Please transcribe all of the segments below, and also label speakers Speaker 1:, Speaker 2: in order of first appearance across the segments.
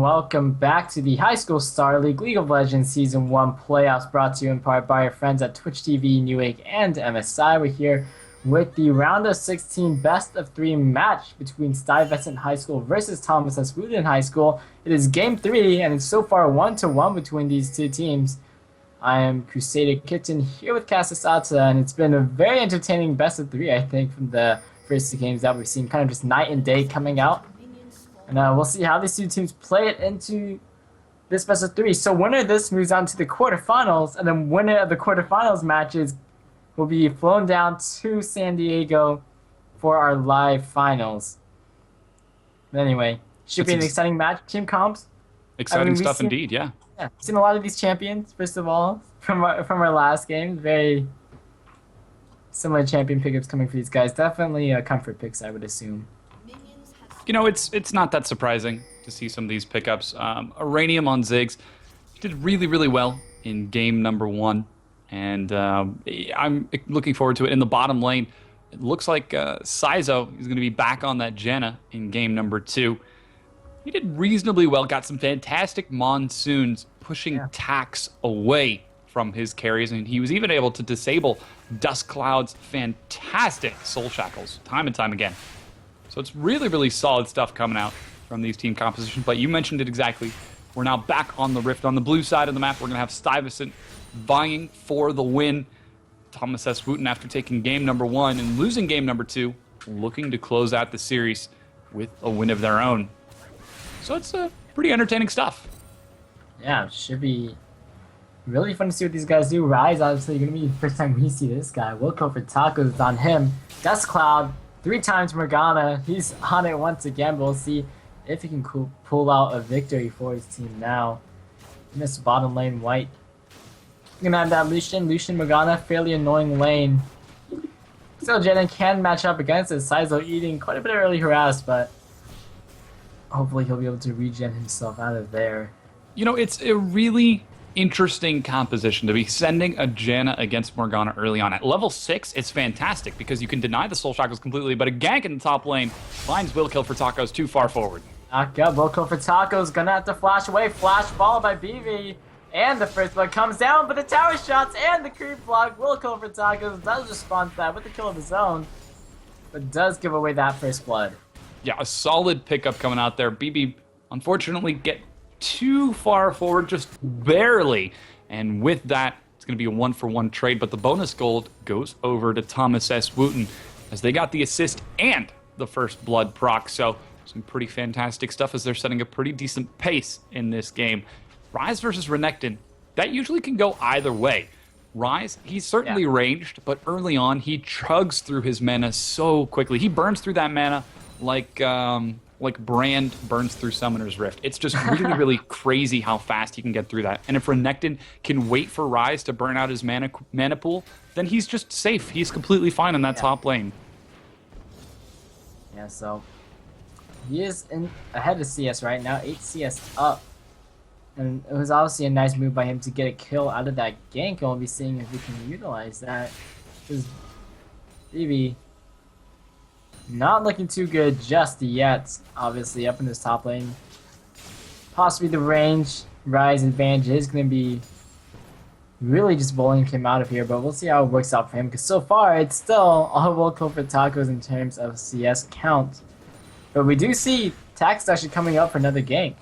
Speaker 1: welcome back to the High School Star League of Legends Season 1 playoffs, brought to you in part by our friends at Twitch TV, Newegg, and MSI. We're here with the round of 16 best of 3 match between Stuyvesant High School versus Thomas S. Wootton High School. It is Game 3, and it's so far 1-1 between these two teams. I am Crusader Kitten here with Casasata, and it's been a very entertaining best of 3, I think, from the first two games that we've seen. Kind of just night and day coming out. And we'll see how these two teams play it into this best of 3. So winner of this moves on to the quarterfinals, and then winner of the quarterfinals matches will be flown down to San Diego for our live finals. But anyway, should be an exciting match. Team comps.
Speaker 2: Exciting stuff indeed, yeah.
Speaker 1: Yeah, seen a lot of these champions, first of all, from our last game. Very similar champion pickups coming for these guys. Definitely comfort picks, I would assume.
Speaker 2: You know, it's not that surprising to see some of these pickups. Iranium on Ziggs did really, really well in game number 1. And I'm looking forward to it. In the bottom lane, it looks like Sizo is going to be back on that Janna in game number 2. He did reasonably well, got some fantastic monsoons, pushing Tax away from his carries, and he was even able to disable Dust Cloud's fantastic Soul Shackles time and time again. So it's really, really solid stuff coming out from these team compositions. But you mentioned it exactly. We're now back on the Rift. On the blue side of the map, we're going to have Stuyvesant vying for the win. Thomas S. Wootton, after taking game number 1 and losing game number 2, looking to close out the series with a win of their own. So it's pretty entertaining stuff.
Speaker 1: Yeah, it should be really fun to see what these guys do. Rise, obviously, going to be the first time we see this guy. We'll go for tacos on him. Dust Cloud, 3 times Morgana. He's on it once again, but we'll see if he can pull out a victory for his team now. Missed bottom lane white. Gonna have that Lucian Morgana, fairly annoying lane. Still, Janna can match up against it. Sizo eating quite a bit of early harass, but hopefully he'll be able to regen himself out of there.
Speaker 2: You know, it's a really interesting composition to be sending a Janna against Morgana early on. At level 6, it's fantastic because you can deny the Soul Shackles completely, but a gank in the top lane finds Will Kill for Tacos too far forward.
Speaker 1: Knock up, Will Kill for Tacos, gonna have to flash away. Flash followed by BV, and the first blood comes down, but the tower shots and the creep block. Will Kill for Tacos does respond to that with the kill of his own, but does give away that first blood.
Speaker 2: Yeah, a solid pickup coming out there. BB, unfortunately, get too far forward, just barely. And with that, it's going to be a 1-for-1 trade, but the bonus gold goes over to Thomas S. Wootton as they got the assist and the first blood proc. So some pretty fantastic stuff as they're setting a pretty decent pace in this game. Rise versus Renekton, that usually can go either way. Rise, he's certainly ranged, but early on, he chugs through his mana so quickly. He burns through that mana like Brand burns through Summoner's Rift. It's just really, really crazy how fast he can get through that. And if Renekton can wait for Rise to burn out his mana pool, then he's just safe. He's completely fine in that top lane.
Speaker 1: Yeah, so he is ahead of CS right now, 8 CS up. And it was obviously a nice move by him to get a kill out of that gank, and we'll be seeing if we can utilize that. Because BB not looking too good just yet, obviously, up in this top lane. Possibly the range Rise advantage is going to be really just bowling him out of here, but we'll see how it works out for him, because so far it's still all Will Kill for Tacos in terms of CS count. But we do see Tax actually coming up for another gank.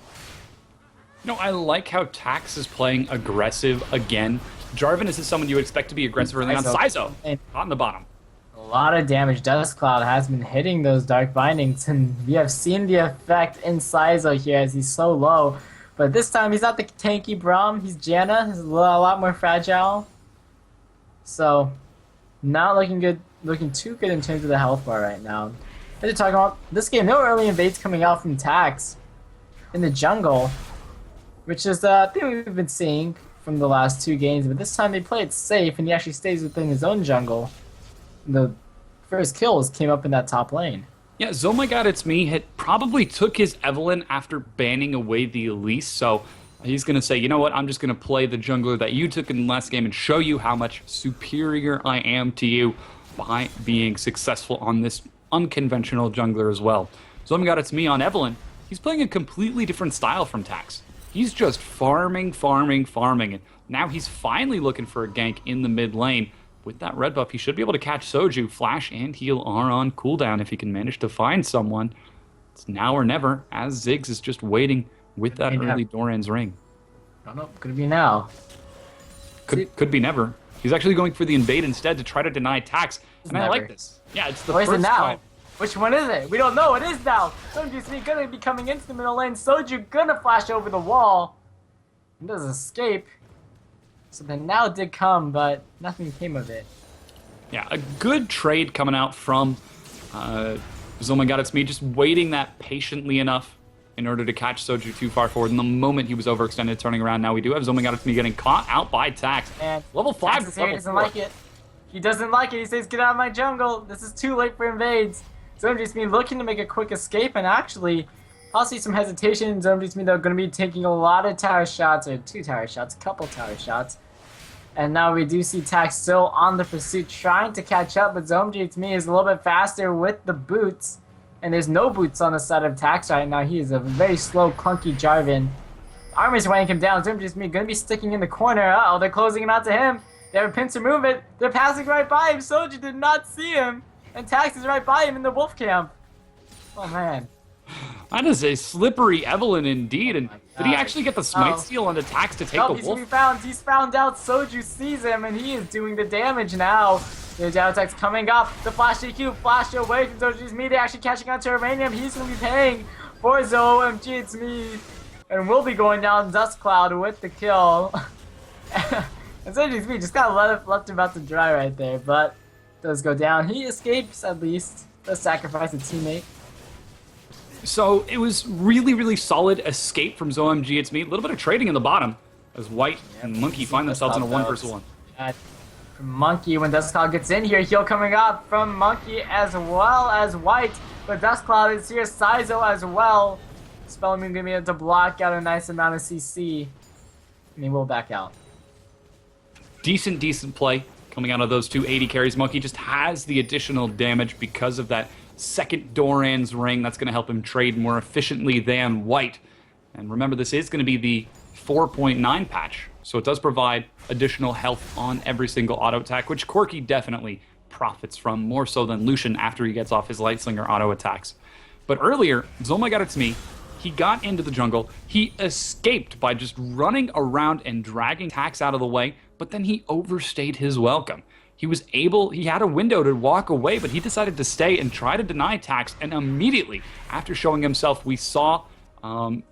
Speaker 2: You know, I like how Tax is playing aggressive again. Jarvan is someone you would expect to be aggressive early on. Sizo, on the bottom.
Speaker 1: A lot of damage. Dust Cloud has been hitting those Dark Bindings, and we have seen the effect in Sizo here as he's so low. But this time he's not the tanky Braum, he's Janna. He's a lot more fragile. So, not looking good, looking too good in terms of the health bar right now. As you're talking about this game, no early invades coming out from Tax in the jungle, which is the thing we've been seeing from the last 2 games. But this time they play it safe, and he actually stays within his own jungle. The first kills came up in that top lane.
Speaker 2: Yeah, Zomagod It's Me probably took his Evelynn after banning away the Elise, so he's going to say, you know what, I'm just going to play the jungler that you took in the last game and show you how much superior I am to you by being successful on this unconventional jungler as well. Zomagod It's Me on Evelynn, he's playing a completely different style from Tax. He's just farming, farming, farming. And now he's finally looking for a gank in the mid lane. With that red buff, he should be able to catch Soju. Flash and heal are on cooldown if he can manage to find someone. It's now or never, as Ziggs is just waiting with that early Doran's ring.
Speaker 1: I don't know, could it be now?
Speaker 2: Could be never. He's actually going for the invade instead to try to deny Tax. And I like this. Yeah, it's the
Speaker 1: first
Speaker 2: first time.
Speaker 1: Which one is it? We don't know. It is now. Soju's gonna be coming into the middle lane. Soju gonna flash over the wall. He does escape. So the now did come, but nothing came of it.
Speaker 2: Yeah, a good trade coming out from Oh my god, it's me just waiting that patiently enough in order to catch Soju too far forward. And the moment he was overextended, turning around, now we do have Oh my god, it's me getting caught out by Tax.
Speaker 1: And
Speaker 2: level 5
Speaker 1: Tax he doesn't like it. He doesn't like it. He says, get out of my jungle. This is too late for invades. Zombies me looking to make a quick escape, and actually, I'll see some hesitation. Zombies me, they're going to be taking a lot of tower shots, or 2 tower shots, a couple tower shots. And now we do see Tax still on the pursuit, trying to catch up, but Zombies me is a little bit faster with the boots. And there's no boots on the side of Tax right now. He is a very slow, clunky Jarvan. Armor's weighing him down. Zombies me going to be sticking in the corner. Uh-oh, they're closing him out to him. They have a pincer movement. They're passing right by him. Soju did not see him. And Tax is right by him in the wolf camp. Oh, man.
Speaker 2: That is a slippery Evelyn indeed. And did he actually get the smite steal on the Tax to take the wolf?
Speaker 1: He's found out Soju sees him, and he is doing the damage now. The Shadow Attack's coming up. The Flash DQ flashed away from Soju's me. They're actually catching on to Uranium. He's going to be paying for his OMG. It's me. And we'll be going down Dust Cloud with the kill. And Soju's me just got left about to dry right there, but does go down. He escapes at least. Does sacrifice a teammate.
Speaker 2: So it was really, really solid escape from ZOMG. It's me. A little bit of trading in the bottom as White and Monkey find themselves in a 1-versus-1.
Speaker 1: From Monkey, when Dust Cloud gets in here, heal coming up from Monkey as well as White. But Dust Cloud is here, Sizo as well. Spellman gonna be able to block out a nice amount of CC. And he will back out.
Speaker 2: Decent play coming out of those two 80 carries. Monkey just has the additional damage because of that second Doran's ring. That's going to help him trade more efficiently than White. And remember, this is going to be the 4.9 patch, so it does provide additional health on every single auto attack, which Corki definitely profits from, more so than Lucian after he gets off his Lightslinger auto attacks. But earlier, Zoma got it's me. He got into the jungle. He escaped by just running around and dragging Tax out of the way, but then he overstayed his welcome. He had a window to walk away, but he decided to stay and try to deny Tax, and immediately after showing himself, we saw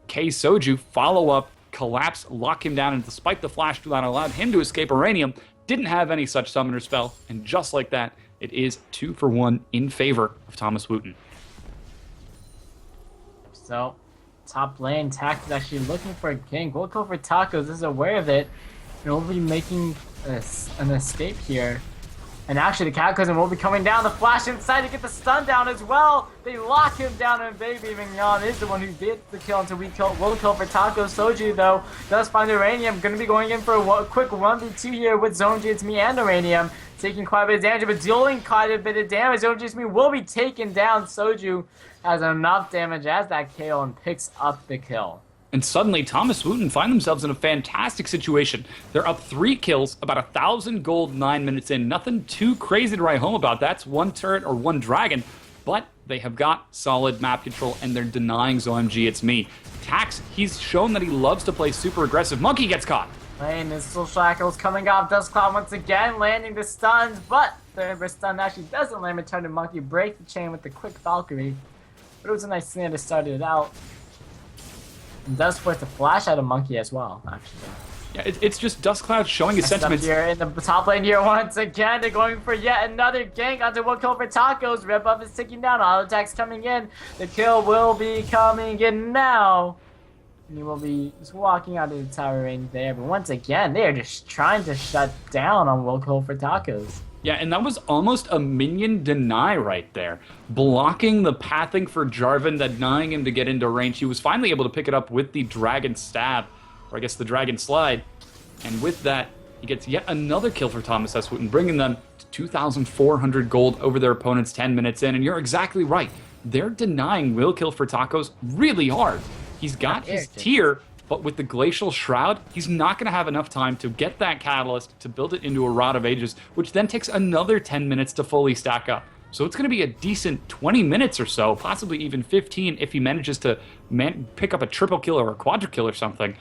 Speaker 2: K Soju follow up, collapse, lock him down, and despite the flash that allowed him to escape Uranium, didn't have any such summoner spell, and just like that, it is 2-for-1 in favor of Thomas Wootton.
Speaker 1: So, top lane, Tax is actually looking for a gank. We'll go for Tacos, is aware of it, and we'll be making an escape here. And actually, the Cataclysm will be coming down. The flash inside to get the stun down as well. They lock him down, and Baby Mignon is the one who did the kill until will kill for Taco. Soju, though, does find Uranium. Going to be going in for a quick 1v2 here with Zone It's Me and Uranium. Taking quite a bit of damage, but dealing quite a bit of damage. Zone It's Me will be taken down. Soju has enough damage as that KO and picks up the kill.
Speaker 2: And suddenly, Thomas Wootton find themselves in a fantastic situation. They're up 3 kills, about 1,000 gold 9 minutes in. Nothing too crazy to write home about. That's 1 turret or 1 dragon. But they have got solid map control, and they're denying ZOMG It's Me. Tax, he's shown that he loves to play super aggressive. Monkey gets caught.
Speaker 1: And his Soul Shackles coming off. Dust Cloud once again landing the stuns, but the Ember Stun actually doesn't land. Return to Monkey, break the chain with the quick Valkyrie. But it was a nice snare to start it out. And does force the flash out of Monkey as well, actually.
Speaker 2: Yeah, it's just Dust Cloud showing his sentiments.
Speaker 1: Here in the top lane here once again. They're going for yet another gank onto one kill for Tacos. Red buff is ticking down. Auto attack's coming in. The kill will be coming in now. And he will be just walking out of the tower range there. But once again, they are just trying to shut down on Will Kill for Tacos.
Speaker 2: Yeah, and that was almost a minion deny right there. Blocking the pathing for Jarvan, denying him to get into range. He was finally able to pick it up with the Dragon Stab, or I guess the Dragon Slide. And with that, he gets yet another kill for Thomas S. Wootton, bringing them to 2,400 gold over their opponents 10 minutes in. And you're exactly right. they're denying will kill for tacos really hard. He's got his tier, but with the Glacial Shroud, he's not going to have enough time to get that Catalyst to build it into a Rod of Ages, which then takes another 10 minutes to fully stack up. So it's going to be a decent 20 minutes or so, possibly even 15 if he manages to pick up a triple kill or a quadra kill or something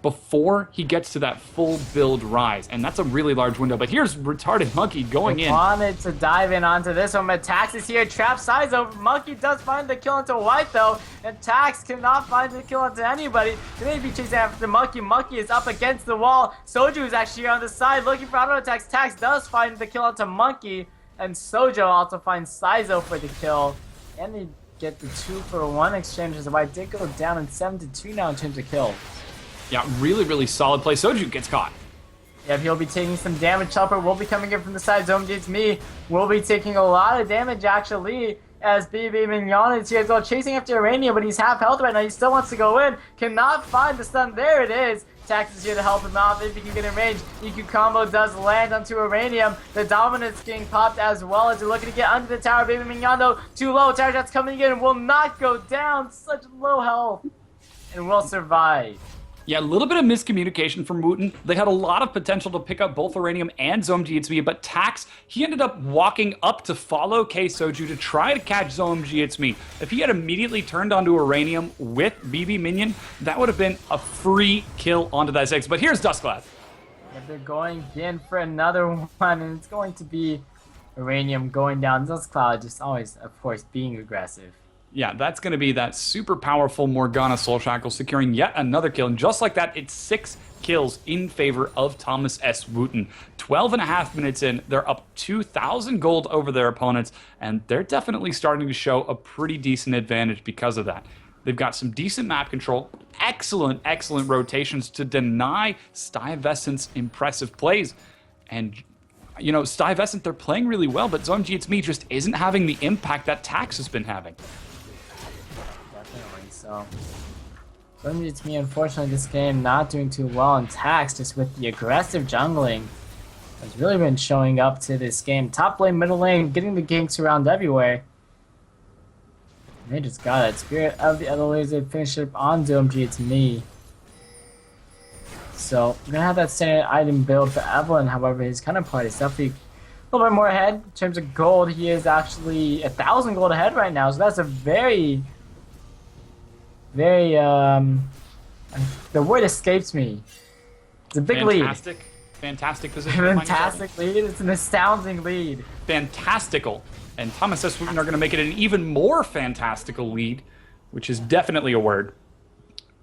Speaker 2: before he gets to that full build rise. And that's a really large window. But here's Retarded Monkey going in.
Speaker 1: Wanted to dive in onto this one, but Tax is here. Trap size over. Monkey does find the kill into White, though. And Tax cannot find the kill into anybody. They may be chasing after Monkey. Monkey is up against the wall. Soju is actually on the side looking for auto attacks. Tax does find the kill into Monkey. And Sojo also finds Saizo for the kill. And they get the 2-for-1 exchange as White did go down in 7-2 now in terms of kills.
Speaker 2: Yeah, really, really solid play. Soju gets caught.
Speaker 1: Yeah, he'll be taking some damage. Chopper will be coming in from the side. Zone Gates Me will be taking a lot of damage, actually, as BB Mignon is here as well, chasing after Urania, but he's half health right now. He still wants to go in. Cannot find the stun. There it is. Tax is here to help him out if he can get in range. EQ combo does land onto Uranium. The dominance getting popped as well as they're looking to get under the tower. Baby Mignon, though, too low. Tower shots coming in and will not go down. Such low health. And will survive.
Speaker 2: Yeah, a little bit of miscommunication from Wootton. They had a lot of potential to pick up both Uranium and Zoom GHB, but Tax, he ended up walking up to follow K-Soju to try to catch Zoom GHB. If he had immediately turned onto Uranium with BB Minion, that would have been a free kill onto that 6. But here's Duskcloud.
Speaker 1: Yeah, they're going in for another one, and it's going to be Uranium going down. Duskcloud just always, of course, being aggressive.
Speaker 2: Yeah, that's going to be that super powerful Morgana Soul Shackle securing yet another kill. And just like that, it's 6 kills in favor of Thomas S. Wootton. 12.5 minutes in, they're up 2,000 gold over their opponents, and they're definitely starting to show a pretty decent advantage because of that. They've got some decent map control, excellent rotations to deny Stuyvesant's impressive plays. And, you know, Stuyvesant, they're playing really well, but Zone GHB just isn't having the impact that Tax has been having.
Speaker 1: So, it's me. Unfortunately, this game not doing too well in Tax, just with the aggressive jungling. Has really been showing up to this game. Top lane, middle lane, getting the ganks around everywhere. And they just got it. Spirit of the other lanes, they finish up on DMG. It's me. So, we're gonna have that standard item build for Evelyn. However, his counterpart is definitely a little bit more ahead. In terms of gold, he is actually 1,000 gold ahead right now. So that's a very, the word escapes me. It's a big
Speaker 2: Fantastic position.
Speaker 1: Fantastic lead. It's an astounding lead.
Speaker 2: Fantastical. And Thomas S. Wootton are going to make it an even more fantastical lead, which is definitely a word,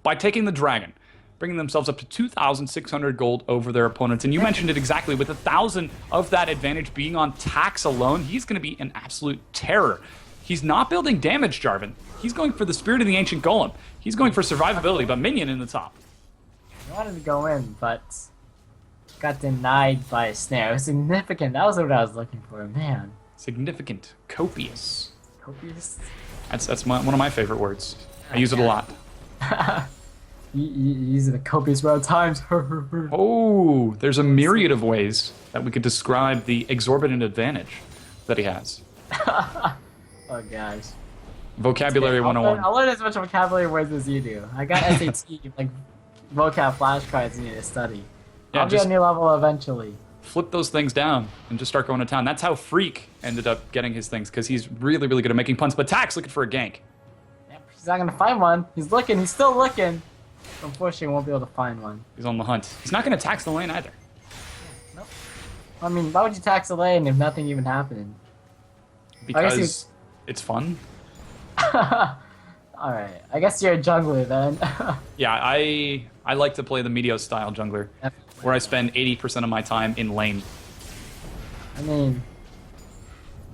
Speaker 2: by taking the Dragon, bringing themselves up to 2,600 gold over their opponents. And you mentioned it exactly, with 1,000 of that advantage being on Tax alone, he's going to be an absolute terror. He's not building damage, Jarvan. He's going for the Spirit of the Ancient Golem. He's going for survivability, but Minion in the top.
Speaker 1: I wanted to go in, but got denied by a snare. It was significant. That was what I was looking for, man.
Speaker 2: Significant. Copious.
Speaker 1: Copious?
Speaker 2: That's one of my favorite words. I use it a lot.
Speaker 1: you use it a copious amount of times.
Speaker 2: Oh, there's a myriad of ways that we could describe the exorbitant advantage that he has.
Speaker 1: Oh, gosh.
Speaker 2: Vocabulary 101.
Speaker 1: I'll learn as much vocabulary words as you do. I got SAT, like, vocab flashcards you need to study.
Speaker 2: Yeah,
Speaker 1: I'll be on your level eventually.
Speaker 2: Flip those things down and just start going to town. That's how Freak ended up getting his things, because he's really, really good at making puns. But Tax looking for a gank.
Speaker 1: Yeah, he's not going to find one. He's looking. He's still looking. Unfortunately, he won't be able to find one.
Speaker 2: He's on the hunt. He's not going to tax the lane either.
Speaker 1: Nope. I mean, why would you tax the lane if nothing even happened?
Speaker 2: Because it's fun.
Speaker 1: Alright, I guess you're a jungler then.
Speaker 2: Yeah, I like to play the Meteos style jungler, where I spend 80% of my time in lane.
Speaker 1: I mean,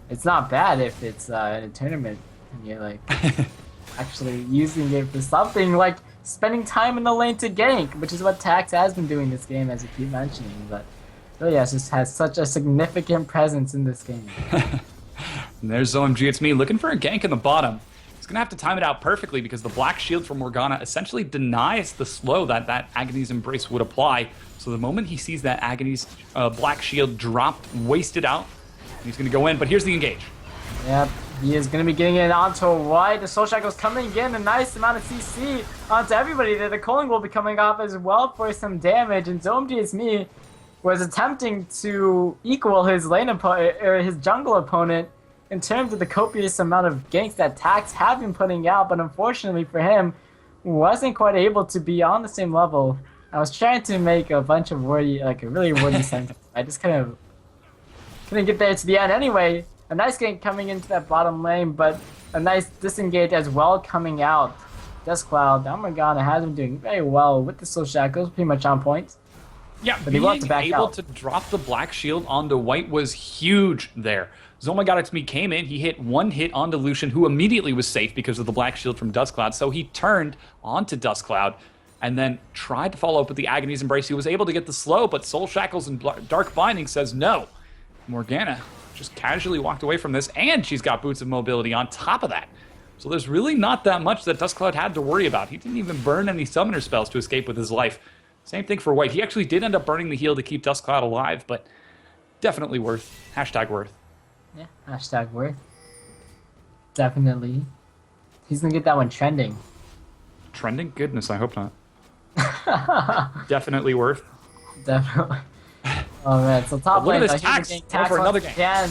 Speaker 1: it's not bad if it's in a tournament and you're like actually using it for something, like spending time in the lane to gank, which is what Tax has been doing this game, as you keep mentioning. But really, yeah, it just has such a significant presence in this game.
Speaker 2: And there's OMG, it's me looking for a gank in the bottom. He's gonna have to time it out perfectly, because the black shield from Morgana essentially denies the slow that Agony's Embrace would apply. So the moment he sees that Agony's black shield dropped, wasted out, he's gonna go in. But here's the engage.
Speaker 1: Yep, He is going to be getting it onto white. The Soul Shackle's coming in. A nice amount of CC onto everybody there. The Culling will be coming off as well for some damage. And ZoneGSme was attempting to equal his lane opponent, or his jungle opponent, in terms of the copious amount of ganks that Tax have been putting out. But unfortunately for him, wasn't quite able to be on the same level. I was trying to make a bunch of wordy, like a really wordy sentence. I just kind of couldn't get there to the end. Anyway, a nice gank coming into that bottom lane, but a nice disengage as well coming out. Dustcloud, Morgana has been doing very well with the Soul Shackles, pretty much on point.
Speaker 2: Yeah,
Speaker 1: but he wants to back
Speaker 2: able
Speaker 1: out.
Speaker 2: to drop the Black Shield onto white was huge there. ZoMeGodXme came in, he hit one hit onto Lucian, who immediately was safe because of the Black Shield from Dustcloud, so he turned onto Dustcloud and then tried to follow up with the Agony's Embrace. He was able to get the slow, but Soul Shackles and Dark Binding says no. Morgana just casually walked away from this, and she's got Boots of Mobility on top of that. So there's really not that much that Dustcloud had to worry about. He didn't even burn any summoner spells to escape with his life. Same thing for white. He actually did end up burning the heal to keep Dustcloud alive, but definitely worth. Hashtag worth.
Speaker 1: Yeah, hashtag worth. Definitely. He's gonna get that one trending.
Speaker 2: Trending? Goodness, I hope not. Definitely worth.
Speaker 1: Definitely. Oh man, so top
Speaker 2: look
Speaker 1: lane.
Speaker 2: at this Tax. Going for another game.
Speaker 1: Again.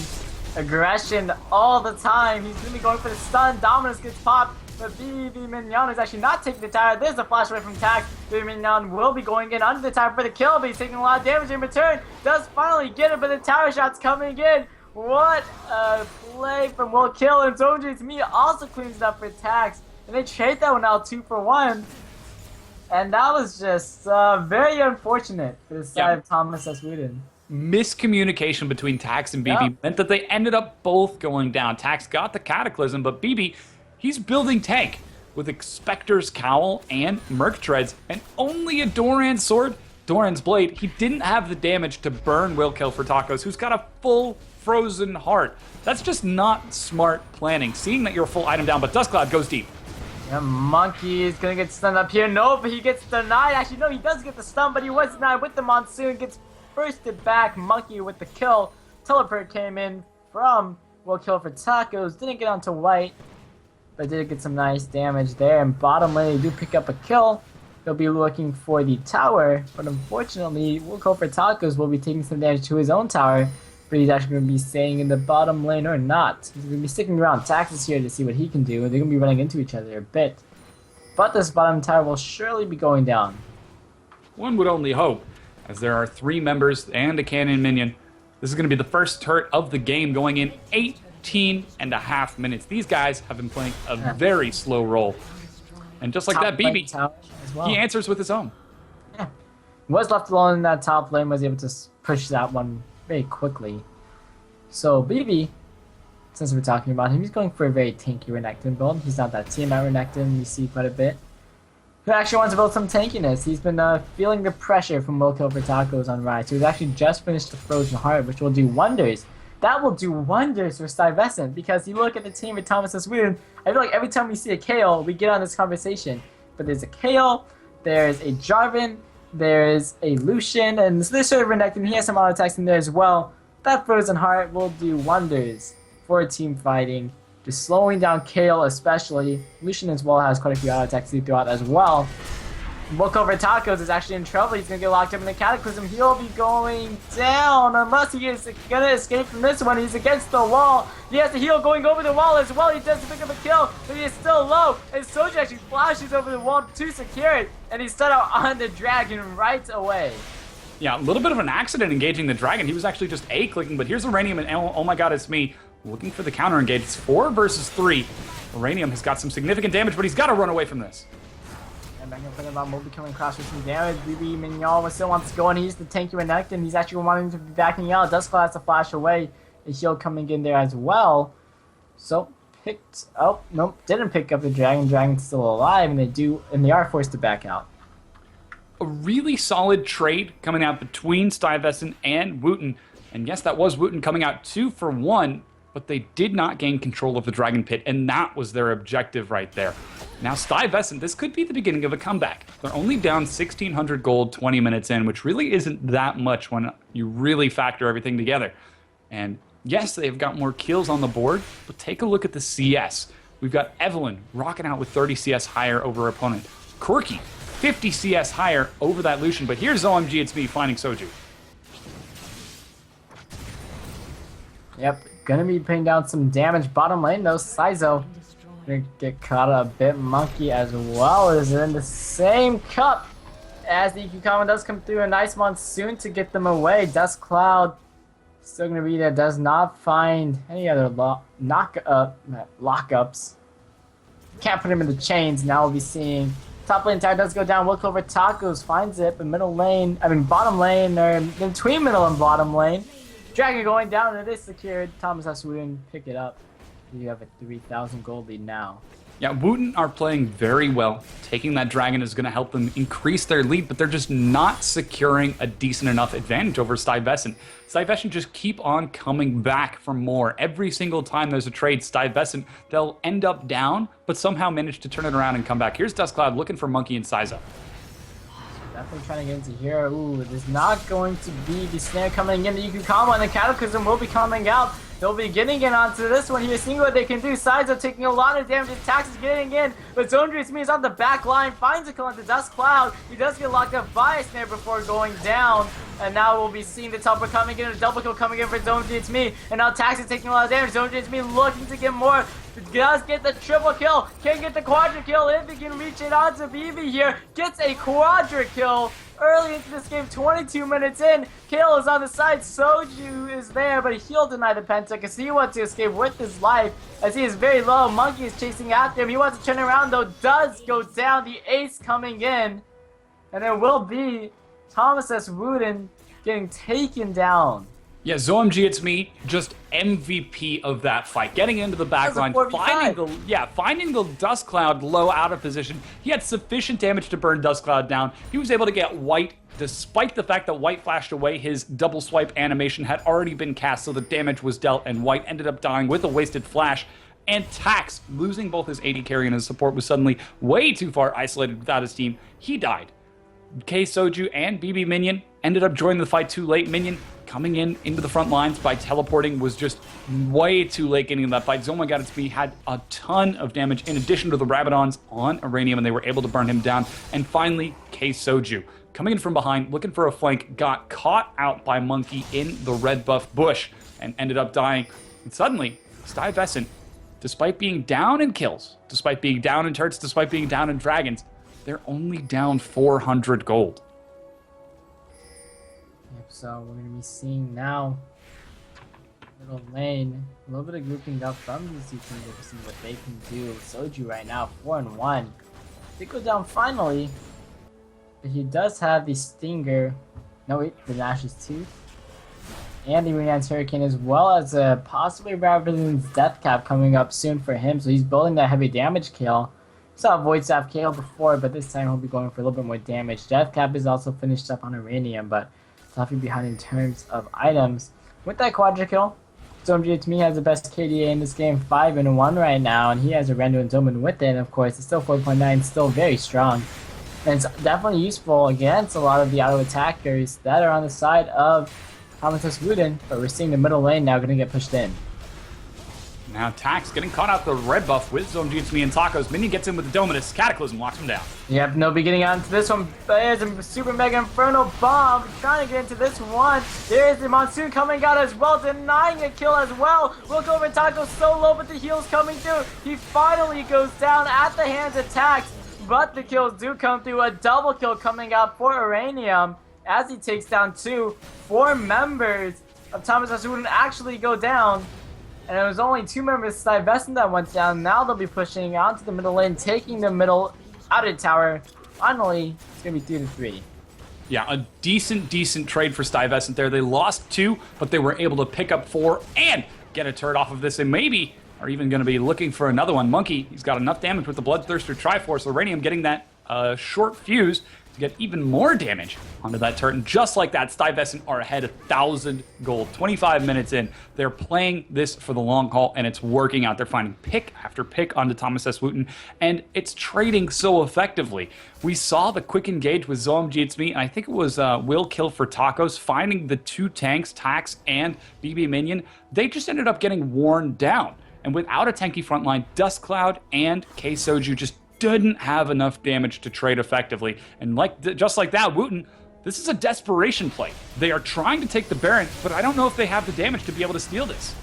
Speaker 1: Aggression all the time. He's gonna be going for the stun. Dominus gets popped, but BB Mignon is actually not taking the tower. There's a flash away from Tax. BB Mignon will be going in under the tower for the kill, but he's taking a lot of damage in return. Does finally get it, but the tower shot's coming in. What a play from Will Kill, and ZoneGSme also cleans it up for Tax. And they trade that one out 2 for 1. And that was just very unfortunate for the side of Thomas S. Wootton.
Speaker 2: Miscommunication between Tax and BB meant that they ended up both going down. Tax got the Cataclysm, but BB, he's building tank with Expector's Cowl and Merc Treads, and only a Doran's Sword, Doran's Blade. He didn't have the damage to burn Will Kill for Tacos, who's got a full Frozen Heart. That's just not smart planning, seeing that you're a full item down, but Dustcloud goes deep.
Speaker 1: Yeah, Monkey is gonna get stunned up here. No, but he gets denied. Actually, no, he does get the stun, but he was denied with the Monsoon. Gets bursted back. Monkey with the kill. Teleport came in from Will Kill for Tacos. Didn't get onto white, but did get some nice damage there. And bottom lane, they do pick up a kill. They'll be looking for the tower, but unfortunately, Will Kill for Tacos will be taking some damage to his own tower. But he's actually going to be staying in the bottom lane or not. He's going to be sticking around. Tax is here to see what he can do. They're going to be running into each other a bit. But this bottom tower will surely be going down.
Speaker 2: One would only hope, as there are 3 members and a cannon minion. This is going to be the first turret of the game going in 18.5 minutes. These guys have been playing a very slow roll. And just like that, BB, well. He answers with his own.
Speaker 1: Yeah. Was left alone in that top lane, was able to push that one very quickly. So BB, since we're talking about him, he's going for a very tanky Renekton build. He's not that team at Renekton, we see quite a bit. Who actually wants to build some tankiness. He's been feeling the pressure from Will Kill for Tacos on Rise. He's actually just finished the Frozen Heart, which will do wonders. That will do wonders for Stuyvesant, because you look at the team with Thomas S. Wootton, I feel like every time we see a KO, we get on this conversation. But there's a KO, there's a Jarvan, there's a Lucian, and this sort of Renekton, he has some auto attacks in there as well. That Frozen Heart will do wonders for team fighting. Just slowing down Kale especially. Lucian as well has quite a few auto attacks to throw out as well. Look over Tacos is actually in trouble. He's going to get locked up in the Cataclysm. He'll be going down unless he is going to escape from this one. He's against the wall. He has the heal going over the wall as well. He does pick up a kill, but he is still low. And Soji actually flashes over the wall to secure it, and he's set out on the dragon right away.
Speaker 2: Yeah, a little bit of an accident engaging the dragon. He was actually just A-clicking, but here's Uranium, and oh my god, it's me. Looking for the counter engage. It's 4 versus 3. Uranium has got some significant damage, but he's got to run away from this.
Speaker 1: And back in front of him will be coming across with some damage. BB Mignon still wants to go, and he's the tanky Renekton. He's actually wanting to be backing out. Dustcloud has to flash away. A shield coming in there as well. So picked up. Nope, didn't pick up the dragon. Dragon's still alive, and they are forced to back out.
Speaker 2: A really solid trade coming out between Stuyvesant and Wootton. And yes, that was Wootton coming out 2 for 1. But they did not gain control of the Dragon Pit, and that was their objective right there. Now, Stuyvesant, this could be the beginning of a comeback. They're only down 1,600 gold 20 minutes in, which really isn't that much when you really factor everything together. And Yes, they've got more kills on the board, but take a look at the CS. We've got Evelyn rocking out with 30 CS higher over her opponent. Quirky, 50 CS higher over that Lucian, but here's OMG It's Me finding Soju.
Speaker 1: Yep, gonna be putting down some damage bottom lane though. Saizo gonna get caught a bit monkey as well as in the same cup as the Ikukama does come through. A nice monsoon to get them away. Dust Cloud still gonna be there. Does not find any other lockups. Can't put him in the chains. Now we'll be seeing top lane tag does go down. Look over tacos, finds it, but bottom lane, or in between middle and bottom lane. Dragon going down, and it is secured. Thomas has to pick it up. You have a 3,000 gold lead now.
Speaker 2: Yeah, Wootton are playing very well. Taking that dragon is going to help them increase their lead, but they're just not securing a decent enough advantage over Stuyvesant. Stuyvesant just keep on coming back for more. Every single time there's a trade, Stuyvesant, they'll end up down, but somehow manage to turn it around and come back. Here's Dustcloud looking for Monkey and Saizo.
Speaker 1: Definitely trying to get into here. Ooh, there's not going to be the snare coming in. The Ikukama and the Cataclysm will be coming out. They'll be getting in onto this one here, seeing what they can do. Saizo taking a lot of damage. Tax is getting in, but Zondri is on the back line. Finds a kill on the Dust Cloud. He does get locked up by a snare before going down. And now we'll be seeing the topper coming in. A double kill coming in for Zondri It's Me. And now Tax is taking a lot of damage. Zondri It's Me looking to get more. Does get the triple kill. Can't get the quadra kill if he can reach it onto BB here. Gets a quadra kill early into this game, 22 minutes in. Kale is on the side. Soju is there, but he'll deny the penta because he wants to escape with his life as he is very low. Monkey is chasing after him. He wants to turn around though. Does go down. The ace coming in. And there will be Thomas S. Wootton getting taken down.
Speaker 2: Yeah, ZOMG It's Me, just MVP of that fight. Getting into the backline, finding the Dust Cloud low out of position. He had sufficient damage to burn Dust Cloud down. He was able to get White, despite the fact that White flashed away. His double swipe animation had already been cast, so the damage was dealt, and White ended up dying with a wasted flash. And Tax, losing both his AD carry and his support, was suddenly way too far isolated without his team. He died. K Soju and BB Minion ended up joining the fight too late. Minion coming into the front lines by teleporting was just way too late getting in that fight. Zoma It's Me had a ton of damage in addition to the Rabadons on Iranium, and they were able to burn him down. And finally, K Soju coming in from behind, looking for a flank, got caught out by Monkey in the red buff bush and ended up dying. And suddenly, Stuyvesant, despite being down in kills, despite being down in turrets, despite being down in dragons, they're only down 400 gold.
Speaker 1: Yep, so we're going to be seeing now middle lane, a little bit of grouping up from these two teams to see what they can do. Soju right now, 4-1. They go down finally, but he does have the Stinger. No wait, the Nash's Tooth. And the Renan's Hurricane, as well as a possibly Rabadon's Death Cap coming up soon for him. So he's building that heavy damage kill. Saw Void Staff KO before, but this time he'll be going for a little bit more damage. Death Cap is also finished up on Iranium, but Toffee behind in terms of items. With that quadra kill, ZOMG It's Me has the best KDA in this game, 5-1 right now, and he has a Rendo and Zoman with it, and of course it's still 4.9, still very strong. And it's definitely useful against a lot of the auto attackers that are on the side of Thomas S. Wootton, but we're seeing the middle lane now going to get pushed in.
Speaker 2: Now Tax getting caught out the red buff with ZOMG It's Me and Tacos. Minion gets in with the Dominus. Cataclysm locks him down.
Speaker 1: Yep, no be getting onto this one. There's a Super Mega Inferno Bomb trying to get into this one. There's the Monsoon coming out as well, denying a kill as well. Look over Tacos so low, but the heal's coming through. He finally goes down at the hands of Tax, but the kills do come through. A double kill coming out for Iranium as he takes down 4 members of Thomas S. Wootton actually go down. And it was only 2 members of Stuyvesant that went down. Now they'll be pushing onto the middle lane, taking the middle outer tower. Finally, it's going to be 3-3.
Speaker 2: Yeah, a decent trade for Stuyvesant there. They lost 2, but they were able to pick up 4 and get a turret off of this. And maybe are even going to be looking for another one. Monkey, he's got enough damage with the Bloodthirster Triforce. Iranium getting that short fuse. to get even more damage onto that turret. And just like that, Stuyvesant are ahead 1,000 gold. 25 minutes in, they're playing this for the long haul, and it's working out. They're finding pick after pick onto Thomas S. Wootton, and it's trading so effectively. We saw the quick engage with Zoam Jitsme, and I think it was Will Kill for Tacos, finding the two tanks, Tax and BB Minion. They just ended up getting worn down. And without a tanky front line, Dust Cloud and K-Soju just didn't have enough damage to trade effectively. And just like that, Wootton, this is a desperation play. They are trying to take the Baron, but I don't know if they have the damage to be able to steal this.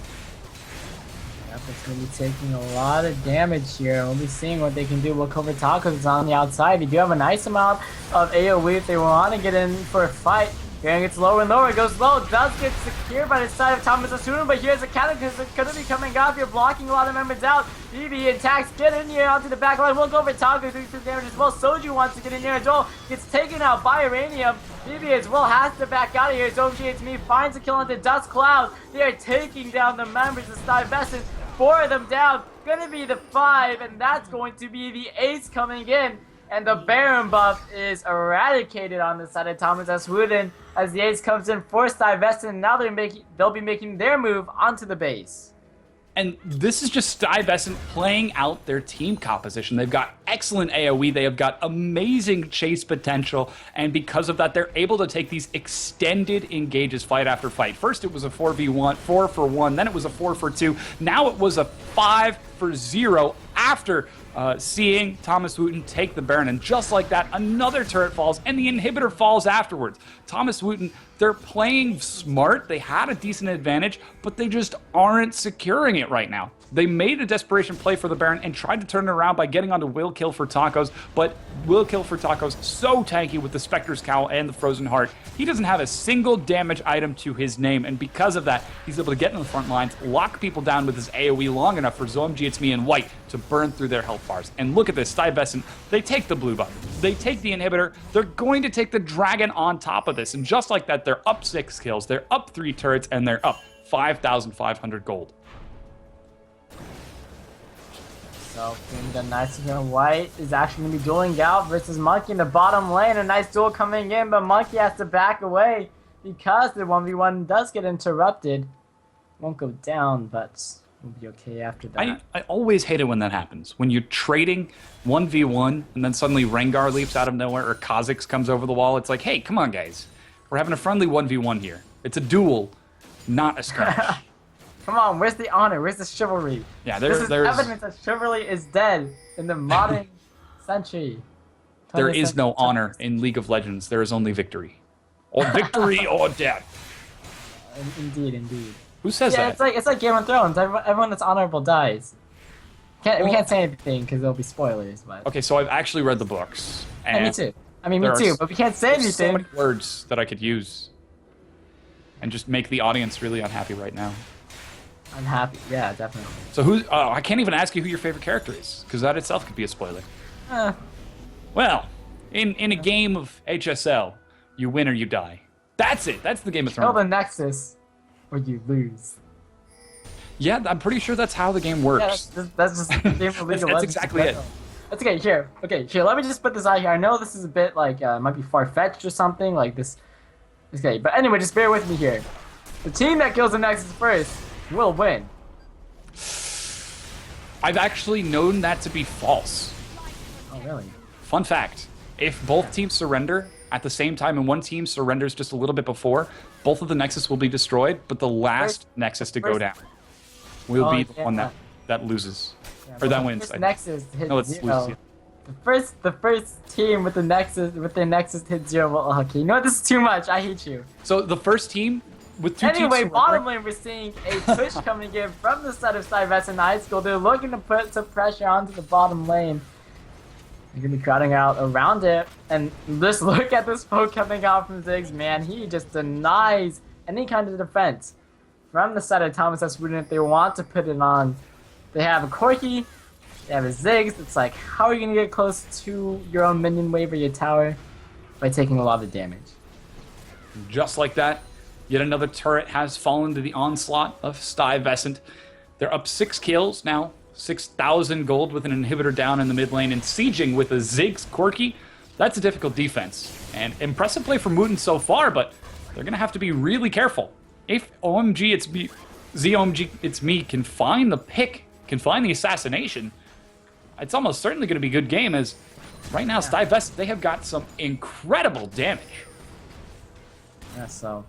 Speaker 1: Yep, it's going to be taking a lot of damage here. We'll be seeing what they can do. Look over Tacos is on the outside. They do have a nice amount of AoE if they want to get in for a fight. Baron gets lower and lower, it goes low, does get secured by the side of Thomas Asuna, but here's a Cataclysm going to be coming off. You're blocking a lot of members out. BB and Tax get in here onto the back line. We'll go for Taco, doing some damage as well. Soju wants to get in here as well. Gets taken out by Uranium. BB as well has to back out of here. ZoneGHMe finds a kill onto Dust Cloud. They are taking down the members of Stuyvesant. 4 of them down. Gonna be the 5, and that's going to be the ace coming in. And the Baron buff is eradicated on the side of Thomas S. Wootton as the ace comes in for Stuyvesant. Now they'll be making their move onto the base.
Speaker 2: And this is just Stuyvesant playing out their team composition. They've got excellent AoE, they have got amazing chase potential, and because of that, they're able to take these extended engages fight after fight. First, it was a 4v1, 4 for 1, then it was a 4 for 2, now it was a 5 for 0 after seeing Thomas Wootton take the Baron. And just like that, another turret falls, and the inhibitor falls afterwards. Thomas Wootton, they're playing smart. They had a decent advantage, but they just aren't securing it right now. They made a desperation play for the Baron and tried to turn it around by getting onto Will Kill for Tacos, but Will Kill for Tacos so tanky with the Spectre's Cowl and the Frozen Heart. He doesn't have a single damage item to his name, and because of that, he's able to get in the front lines, lock people down with his AoE long enough for Zoam Jitsme and White to burn through their health bars. And look at this, Stuyvesant, they take the blue buff, they take the inhibitor, they're going to take the dragon on top of this, and just like that, they're up 6 kills, they're up 3 turrets, and they're up 5,500 gold.
Speaker 1: So, the nice one, White is actually going to be dueling out versus Monkey in the bottom lane. A nice duel coming in, but Monkey has to back away because the 1v1 does get interrupted. Won't go down, but we'll be okay after that.
Speaker 2: I always hate it when that happens. When you're trading 1v1 and then suddenly Rengar leaps out of nowhere or Kha'Zix comes over the wall. It's like, hey, come on, guys. We're having a friendly 1v1 here. It's a duel, not a skirmish.
Speaker 1: Come on, where's the honor? Where's the chivalry?
Speaker 2: Yeah,
Speaker 1: there's evidence that chivalry is dead in the modern century.
Speaker 2: There is no honor in League of Legends. There is only victory. Or victory or death.
Speaker 1: Indeed, indeed.
Speaker 2: Who says that?
Speaker 1: It's like Game of Thrones. Everyone that's honorable dies. We can't say anything because there'll be spoilers. But
Speaker 2: okay, so I've actually read the books. And
Speaker 1: me too. I mean, me too. But we can't say anything.
Speaker 2: So many words that I could use, and just make the audience really unhappy right now.
Speaker 1: Unhappy, yeah, definitely.
Speaker 2: So I can't even ask you who your favorite character is, because that itself could be a spoiler. Well, in a game of HSL, you win or you die. That's it. That's the Game of Thrones.
Speaker 1: Kill the Nexus, or you lose.
Speaker 2: Yeah, I'm pretty sure that's how the game works.
Speaker 1: Yeah, that's just the game of League of Legends.
Speaker 2: That's exactly it.
Speaker 1: That's okay. Here, let me just put this out here. I know this is a bit like might be far-fetched or something like this. Okay, but anyway, just bear with me here. The team that kills the Nexus first will win.
Speaker 2: I've actually known that to be false.
Speaker 1: Oh, really?
Speaker 2: Fun fact, if both teams surrender at the same time and one team surrenders just a little bit before, both of the Nexus will be destroyed, but the last Nexus to go down will be the one that loses.
Speaker 1: Yeah,
Speaker 2: or that wins.
Speaker 1: Nexus hit
Speaker 2: no, it's
Speaker 1: 0.
Speaker 2: lose.
Speaker 1: The first team with the Nexus hit 0. Well, okay, you know what? This is too much. I hate you.
Speaker 2: So the first team with two
Speaker 1: anyway,
Speaker 2: teams
Speaker 1: bottom lane, we're seeing a push coming in from the side of Stuyvesant High School. They're looking to put some pressure onto the bottom lane. They're going to be crowding out around it. And just look at this poke coming out from Ziggs, man. He just denies any kind of defense from the side of Thomas S. Wootton if they want to put it on. They have a Corki, they have a Ziggs. It's like, how are you going to get close to your own minion wave or your tower? By taking a lot of damage.
Speaker 2: Just like that, yet another turret has fallen to the onslaught of Stuyvesant. They're up 6 kills now, 6,000 gold with an inhibitor down in the mid lane, and sieging with a Ziggs Corki. That's a difficult defense. And impressive play from Wootton so far, but they're going to have to be really careful. If OMG It's Me, ZOMG It's Me can find the pick, can find the assassination, it's almost certainly going to be a good game, as right now Stuyvesant, they have got some incredible damage.
Speaker 1: Yeah, so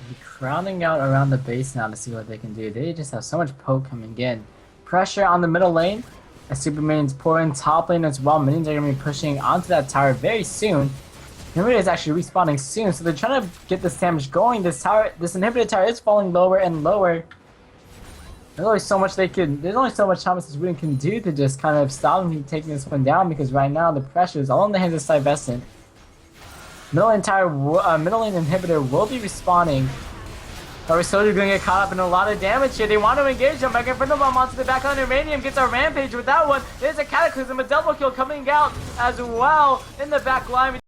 Speaker 1: be crowding out around the base now to see what they can do. They just have so much poke coming in. Pressure on the middle lane as super minions pour in top lane as well. Minions are going to be pushing onto that tower very soon. Inhibitor is actually respawning soon, so they're trying to get this damage going. This inhibitor tower is falling lower and lower. There's only so much Thomas this Wootton can do to just kind of stop him from taking this one down, because right now the pressure is all in the hands of Stuyvesant. Middle lane inhibitor will be respawning. Our soldier going to get caught up in a lot of damage here. They want to engage him. Back in front of him onto the backline. Uranium gets a rampage with that one. There's a cataclysm, a double kill coming out as well in the back line.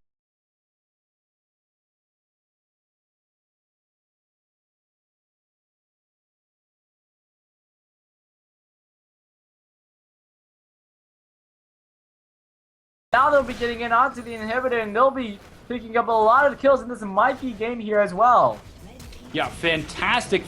Speaker 1: Now they'll be getting in onto the inhibitor, and they'll be picking up a lot of kills in this might be game here as well.
Speaker 2: Yeah, fantastic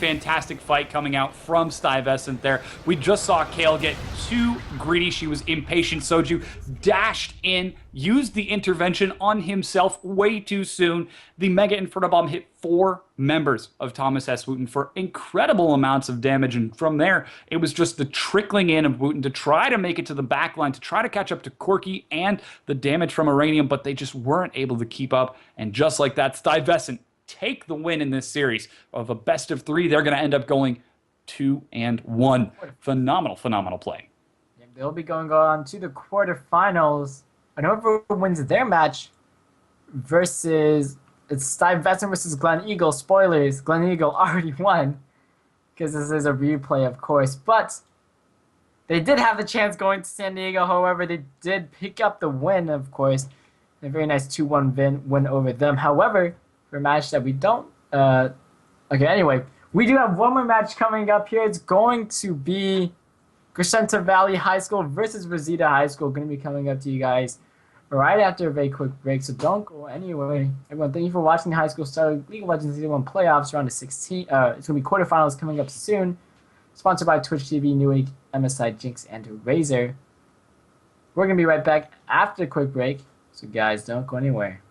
Speaker 2: fight coming out from Stuyvesant there. We just saw Kale get too greedy. She was impatient. Soju dashed in, used the intervention on himself way too soon. The Mega Inferno Bomb hit 4 members of Thomas S. Wootton for incredible amounts of damage. And from there, it was just the trickling in of Wootton to try to make it to the back line, to try to catch up to Corki and the damage from Uranium, but they just weren't able to keep up. And just like that, Stuyvesant take the win in this series of a best of 3. They're going to end up going 2-1. Phenomenal play.
Speaker 1: They'll be going on to the quarterfinals. And whoever wins their match versus it's Stuyvesant versus Glen Eagle. Spoilers: Glen Eagle already won because this is a replay, of course. But they did have the chance going to San Diego. However, they did pick up the win, of course. A very nice 2-1 win over them. However, for a match that we don't... okay, anyway. We do have one more match coming up here. It's going to be Crescenta Valley High School versus Rosita High School. Going to be coming up to you guys right after a very quick break. So don't go anywhere. Everyone, thank you for watching the High School Star League of Legends Season 1 playoffs round of 16. It's going to be quarterfinals coming up soon. Sponsored by Twitch TV, Newegg, MSI, Jinx, and Razor. We're going to be right back after a quick break. So guys, don't go anywhere.